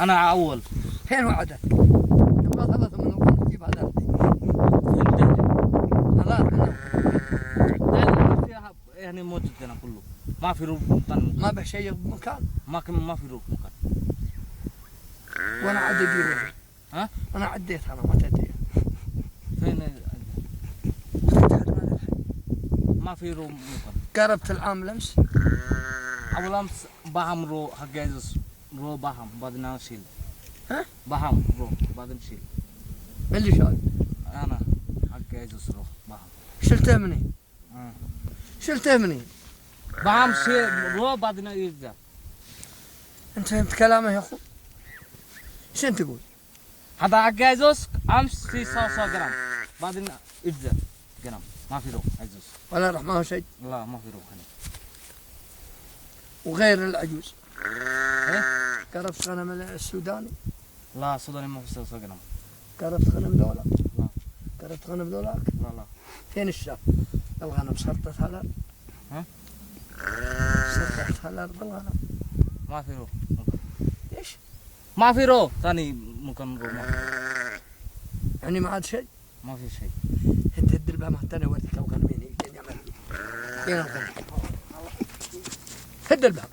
انا اول. فين وعدك؟ تبغى 3 من الغنم تجيب هذا خلاص يعني موجود هنا كله، ما في روح مكان، ما به شيء بمكان، ما في روح مكان. وانا عاد اجيبه. ها؟ انا عديت انا ما تدري. فين؟ ما في روح مكان. قربت العام الامس. اول امس باهم رو حق عزيز رو باهم بعدين نشيل. ها؟ باهم رو بعدين نشيل. من اللي شال؟ انا حق عزيز رو باهم. شلته مني. شلته مني. باهم شيل رو بعدين يرجع. انت فهمت كلامه يا اخو؟ شنو تقول؟ هذا حق عزيز امس في 100 جرام بعدين يرجع جرام، ما في رو عزيز. ولا راح معه شيء؟ لا ما في رو هنا. وغير العجوز. ايه؟ قربت غنم السوداني. لا السوداني ما في 100 جرام. قربت غنم ذولا. لا. قربت غنم ذولاك. لا. فين الشاب؟ الغنم سرطت هلال. ها؟ سرطت هلال بالغنم. ما في رو. ايش؟ ما في رو ثاني ممكن رو ما في. يعني ما عاد شيء؟ ما في شيء. هد البهمة تاني وريك الغنمين يجين يعمل. فين الغنم؟ هد البهمة.